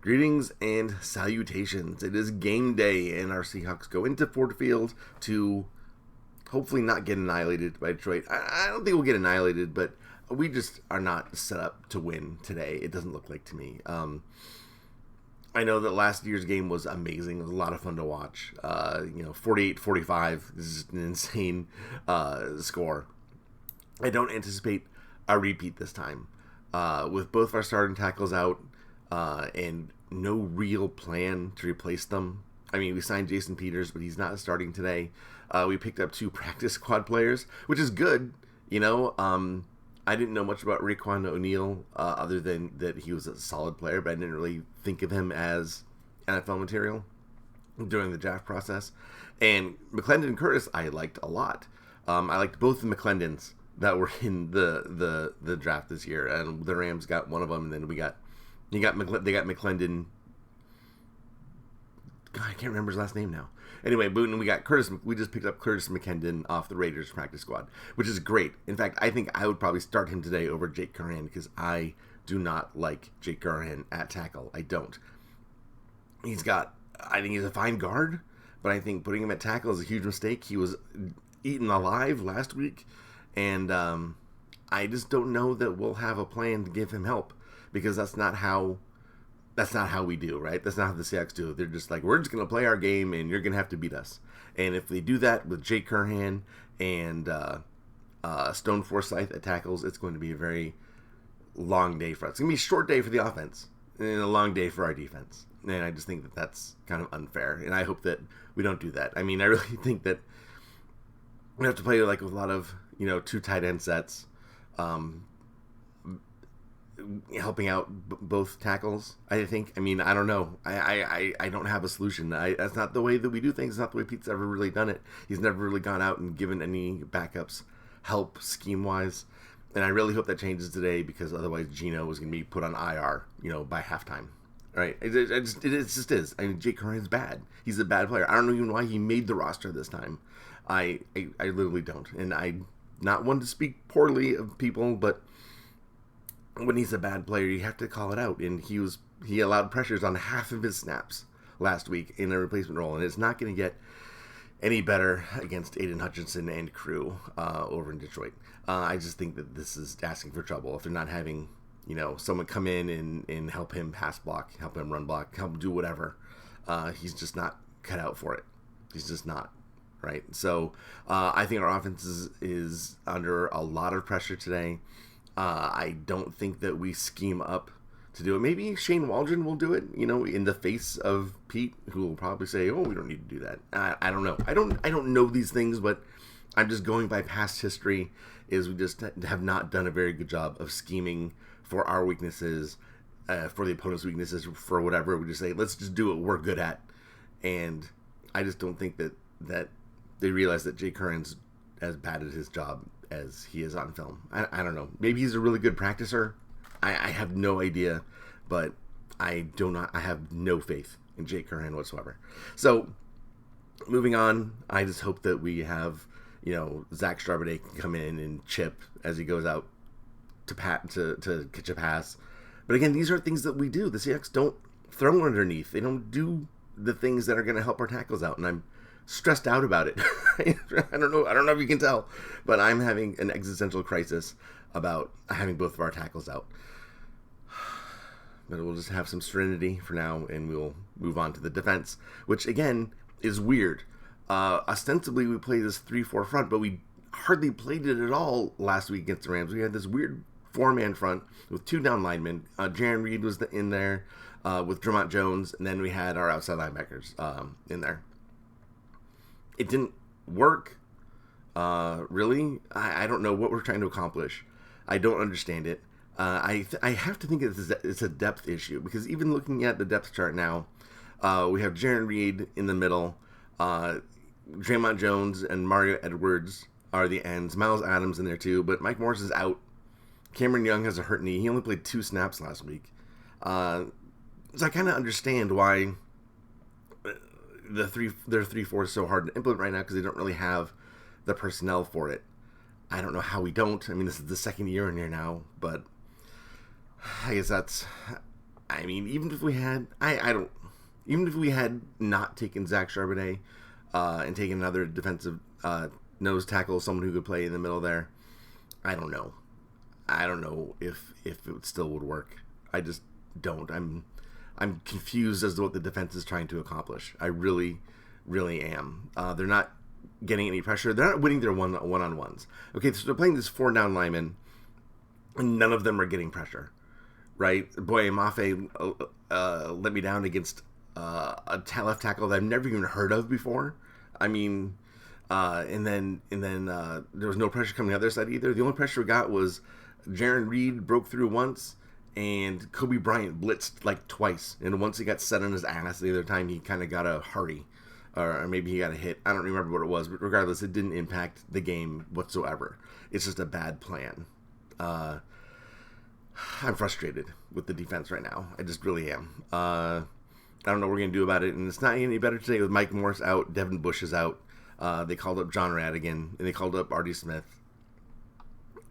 Greetings and salutations. It is game day, and our Seahawks go into Ford Field to hopefully not get annihilated by Detroit. I don't think we'll get annihilated, but we just are not set up to win today. It doesn't look like to me. I know that last year's game was amazing. It was a lot of fun to watch. 48-45. This is an insane score. I don't anticipate a repeat this time. With both our starting tackles out, and no real plan to replace them. I mean, we signed Jason Peters, but he's not starting today. We picked up 2 practice squad players, which is good. I didn't know much about Raekwon O'Neal other than that he was a solid player, but I didn't really think of him as NFL material during the draft process. And McClendon and Curtis I liked a lot. I liked both the McClendons that were in the draft this year, and the Rams got one of them, and then they got McClendon. God, I can't remember his last name now. Anyway, and we got Curtis. We just picked up Curtis McKendon off the Raiders practice squad, which is great. In fact, I think I would probably start him today over Jake Curhan because I do not like Jake Curhan at tackle. I don't. I think he's a fine guard, but I think putting him at tackle is a huge mistake. He was eaten alive last week, and I just don't know that we'll have a plan to give him help because that's not how we do, right? That's not how the Seahawks do. They're just like, we're just going to play our game, and you're going to have to beat us. And if they do that with Jake Curhan and Stone Forsythe at tackles, it's going to be a very long day for us. It's going to be a short day for the offense and a long day for our defense. And I just think that that's kind of unfair. And I hope that we don't do that. I mean, I really think that we have to play like with a lot of, 2 tight end sets, helping out both tackles. I think. I mean, I don't know. I don't have a solution. That's not the way that we do things. It's not the way Pete's ever really done it. He's never really gone out and given any backups help scheme wise. And I really hope that changes today because otherwise Gino is going to be put on IR, by halftime. Right? It just is. I mean, Jake Curran's bad. He's a bad player. I don't know even why he made the roster this time. I literally don't. And I'm not one to speak poorly of people, but when he's a bad player, you have to call it out. And he allowed pressures on half of his snaps last week in a replacement role, and it's not going to get any better against Aiden Hutchinson and crew over in Detroit. I just think that this is asking for trouble if they're not having someone come in and help him pass block, help him run block, help him do whatever. He's just not cut out for it. He's just not. Right? So I think our offense is under a lot of pressure today. I don't think that we scheme up to do it. Maybe Shane Waldron will do it, in the face of Pete, who will probably say, "Oh, we don't need to do that." I don't know. I don't know these things, but I'm just going by past history. Is we just have not done a very good job of scheming for our weaknesses, for the opponent's weaknesses, for whatever. We just say, "Let's just do what we're good at," and I just don't think that they realize that Jay Curran's as bad at his job as he is on film. I don't know. Maybe he's a really good practicer. I have no idea, but I have no faith in Jake Curhan whatsoever. So, moving on, I just hope that we have, Zach Charbonnet can come in and chip as he goes out to catch a pass. But again, these are things that we do. The Seahawks don't throw underneath. They don't do the things that are going to help our tackles out, and I'm stressed out about it. I don't know if you can tell, but I'm having an existential crisis about having both of our tackles out. But we'll just have some serenity for now, and we'll move on to the defense, which again is weird. Ostensibly, we play this 3-4 front, but we hardly played it at all last week against the Rams. We had this weird 4-man front with 2 down linemen. Jaron Reed was in there with Drummond Jones, and then we had our outside linebackers in there. It didn't work, really. I don't know what we're trying to accomplish. I don't understand it. I have to think it's a depth issue, because even looking at the depth chart now, we have Jaron Reed in the middle, Draymond Jones and Mario Edwards are the ends, Miles Adams in there too, but Mike Morris is out. Cameron Young has a hurt knee. He only played 2 snaps last week. So I kind of understand why their 3-4 is so hard to implement right now, because they don't really have the personnel for it. I don't know how we don't. I mean, this is the second year in here now, but I guess I mean, even if we had, I don't, even if we had not taken Zach Charbonnet and taken another defensive nose tackle, someone who could play in the middle there, I don't know. I don't know if it still would work. I just don't. I'm confused as to what the defense is trying to accomplish. I really, really am. They're not getting any pressure. They're not winning their one-on-ones. Okay, so they're playing this 4-down lineman, and none of them are getting pressure, right? Boy, Mafe let me down against a left tackle that I've never even heard of before. I mean, and then there was no pressure coming the other side either. The only pressure we got was Jaron Reed broke through once, and Kobe Bryant blitzed like twice. And once he got set on his ass, the other time he kind of got a hurry. Or maybe he got a hit. I don't remember what it was, but regardless, it didn't impact the game whatsoever. It's just a bad plan. I'm frustrated with the defense right now. I just really am. I don't know what we're going to do about it, and it's not any better today with Mike Morris out, Devin Bush is out. They called up John Radigan, and they called up Artie Smith.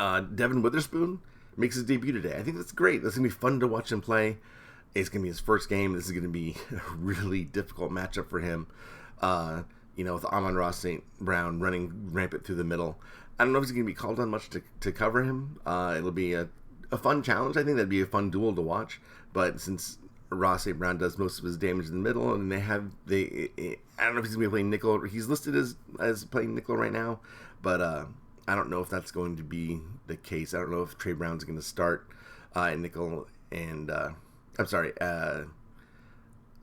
Devin Witherspoon makes his debut today. I think that's great. That's going to be fun to watch him play. It's going to be his first game. This is going to be a really difficult matchup for him. With Amon-Ra St. Brown running rampant through the middle. I don't know if he's going to be called on much to cover him. It'll be a fun challenge. I think that'd be a fun duel to watch. But since Ross St. Brown does most of his damage in the middle, and I don't know if he's going to be playing nickel. He's listed as playing nickel right now, but I don't know if that's going to be the case. I don't know if Trey Brown's going to start at nickel, and I'm sorry. I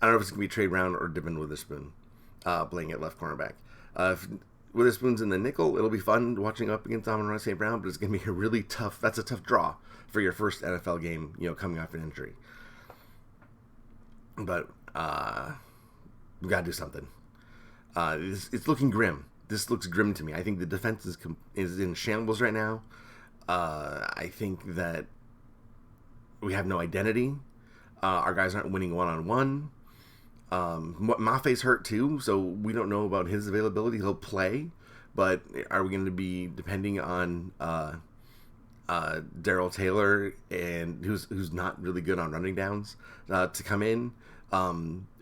don't know if it's going to be Trey Brown or Devin Witherspoon playing at left cornerback. If Witherspoon's in the nickel, it'll be fun watching up against Amon-Ra St. Brown, but it's going to be that's a tough draw for your first NFL game, coming off an injury. But we got to do something. It's looking grim. This looks grim to me. I think the defense is in shambles right now. I think that we have no identity. Our guys aren't winning one-on-one. Mafe's hurt too, so we don't know about his availability. He'll play, but are we going to be depending on Darrell Taylor, and who's not really good on running downs, to come in?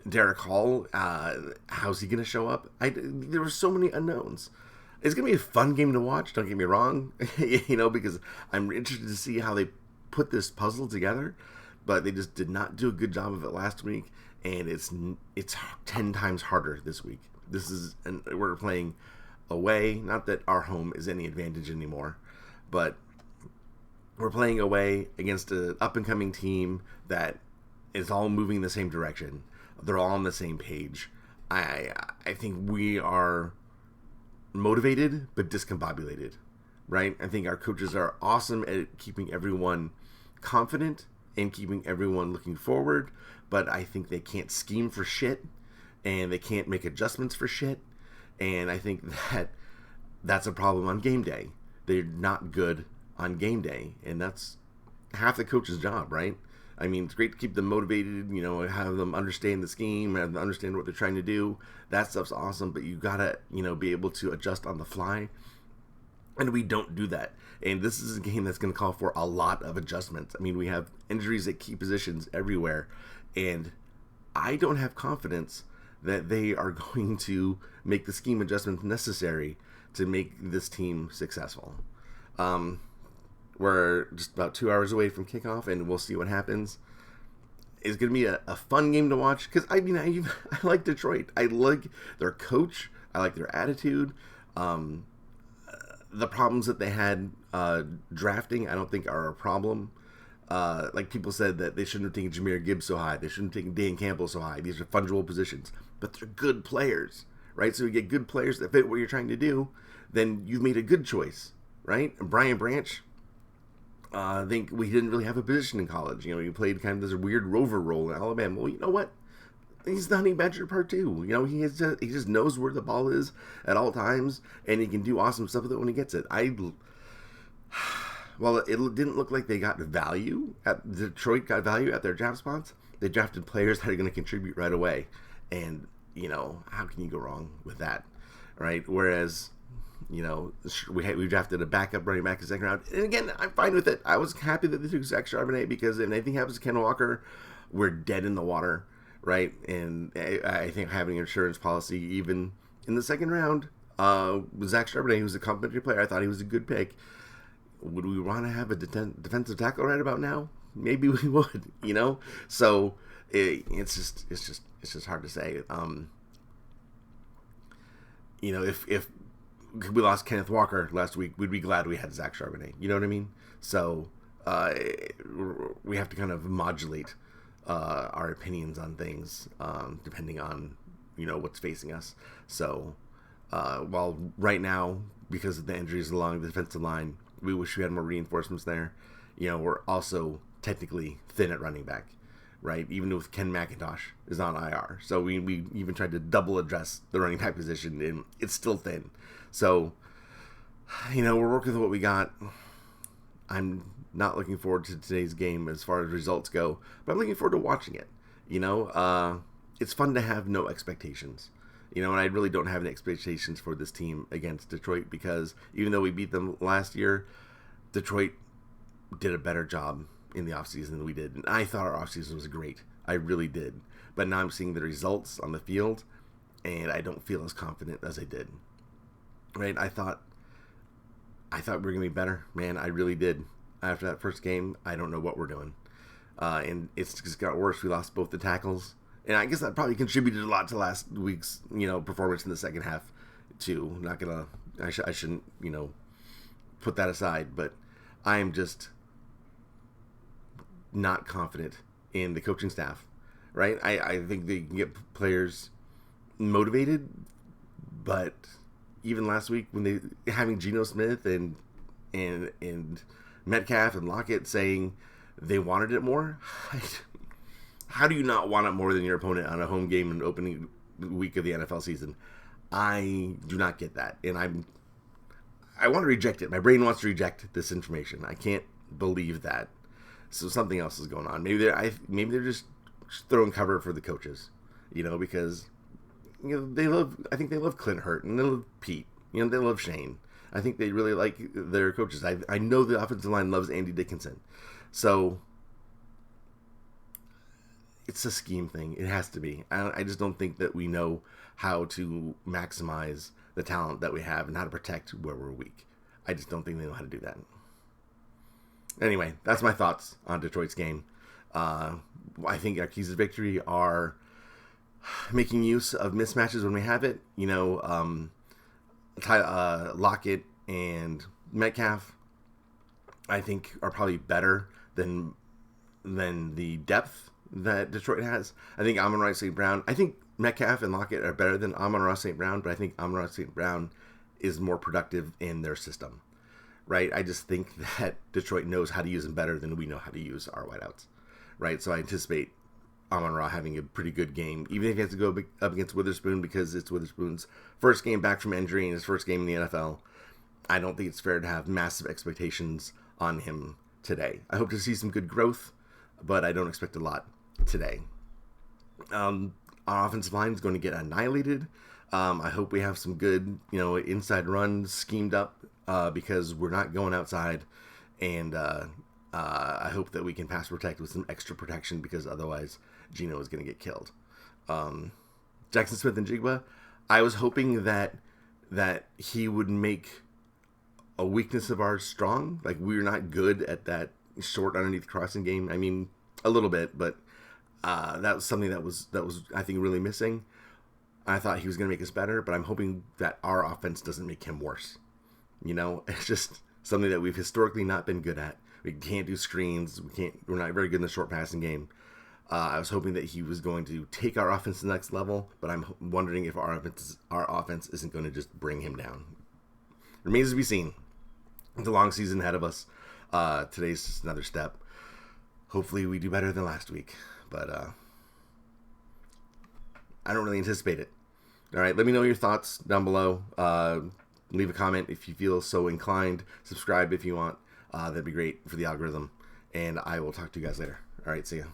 Derek Hall, how's he going to show up? There were so many unknowns. It's going to be a fun game to watch, don't get me wrong, because I'm interested to see how they put this puzzle together, but they just did not do a good job of it last week, and it's 10 times harder this week. We're playing away, not that our home is any advantage anymore, but we're playing away against an up-and-coming team that is all moving in the same direction. They're all on the same page. I think we are motivated but discombobulated, right? I think our coaches are awesome at keeping everyone confident and keeping everyone looking forward, but I think they can't scheme for shit, and they can't make adjustments for shit, and I think that's a problem on game day. They're not good on game day, and that's half the coach's job, right? I mean, it's great to keep them motivated, have them understand the scheme, have them understand what they're trying to do. That stuff's awesome, but you gotta, be able to adjust on the fly. And we don't do that. And this is a game that's going to call for a lot of adjustments. I mean, we have injuries at key positions everywhere. And I don't have confidence that they are going to make the scheme adjustments necessary to make this team successful. We're just about 2 hours away from kickoff, and we'll see what happens. It's going to be a fun game to watch, because, I like Detroit. I like their coach. I like their attitude. The problems that they had drafting, I don't think are a problem. Like people said that they shouldn't have taken Jahmyr Gibbs so high. They shouldn't have taken Dan Campbell so high. These are fungible positions. But they're good players, right? So you get good players that fit what you're trying to do, then you've made a good choice, right? And Brian Branch, I think we didn't really have a position in college. He played kind of this weird rover role in Alabama. Well, you know what? He's the honey badger part two. He just knows where the ball is at all times, and he can do awesome stuff with it when he gets it. Well, it didn't look like they got value Detroit got value at their draft spots. They drafted players that are going to contribute right away, and how can you go wrong with that, right? Whereas we drafted a backup running back in the second round. And again, I'm fine with it. I was happy that they took Zach Charbonnet, because if anything happens to Ken Walker, we're dead in the water, right? And I think having an insurance policy, even in the second round, with Zach Charbonnet, who's a complimentary player, I thought he was a good pick. Would we want to have a defensive tackle right about now? Maybe we would, So it's just hard to say. If we lost Kenneth Walker last week, we'd be glad we had Zach Charbonnet. You know what I mean? So we have to kind of modulate our opinions on things depending on what's facing us. So while right now, because of the injuries along the defensive line, we wish we had more reinforcements there. We're also technically thin at running back, right? Even with Ken McIntosh is on IR. So we even tried to double address the running back position, and it's still thin. So, we're working with what we got. I'm not looking forward to today's game as far as results go, but I'm looking forward to watching it. It's fun to have no expectations. And I really don't have any expectations for this team against Detroit, because even though we beat them last year, Detroit did a better job in the offseason than we did. And I thought our offseason was great. I really did. But now I'm seeing the results on the field, and I don't feel as confident as I did. Right? I thought we were going to be better. Man, I really did. After that first game, I don't know what we're doing. And it's just got worse. We lost both the tackles. And I guess that probably contributed a lot to last week's, performance in the second half, too. I shouldn't, put that aside. But I am just not confident in the coaching staff, right? I think they can get players motivated, but even last week when they having Geno Smith and Metcalf and Lockett saying they wanted it more, how do you not want it more than your opponent on a home game in the opening week of the NFL season? I do not get that, and I want to reject it. My brain wants to reject this information. I can't believe that. So something else is going on. Maybe they're just throwing cover for the coaches, because I think they love Clint Hurt and they love Pete. They love Shane. I think they really like their coaches. I know the offensive line loves Andy Dickinson. So it's a scheme thing. It has to be. I just don't think that we know how to maximize the talent that we have and how to protect where we're weak. I just don't think they know how to do that. Anyway, that's my thoughts on Detroit's game. I think our keys to victory are making use of mismatches when we have it. Lockett and Metcalf, I think, are probably better than the depth that Detroit has. I think Amon-Ra St. Brown. I think Metcalf and Lockett are better than Amon-Ra St. Brown, but I think Amon-Ra St. Brown is more productive in their system. Right? I just think that Detroit knows how to use them better than we know how to use our wideouts. Right? So I anticipate Amon-Ra having a pretty good game, even if he has to go up against Witherspoon, because it's Witherspoon's first game back from injury and his first game in the NFL. I don't think it's fair to have massive expectations on him today. I hope to see some good growth, but I don't expect a lot today. Our offensive line is going to get annihilated. I hope we have some good, inside runs schemed up, because we're not going outside, and I hope that we can pass protect with some extra protection, because otherwise Geno is going to get killed. Jackson Smith and Jigba, I was hoping that he would make a weakness of ours strong. Like, we're not good at that short underneath crossing game. I mean, a little bit, but that was something that was I think really missing. I thought he was going to make us better, but I'm hoping that our offense doesn't make him worse. It's just something that we've historically not been good at. We can't do screens. We're not very good in the short passing game. I was hoping that he was going to take our offense to the next level, but I'm wondering if our offense isn't going to just bring him down. Remains to be seen. It's a long season ahead of us. Today's just another step. Hopefully we do better than last week, but I don't really anticipate it. All right, let me know your thoughts down below. Leave a comment if you feel so inclined. Subscribe if you want. That'd be great for the algorithm. And I will talk to you guys later. All right, see ya.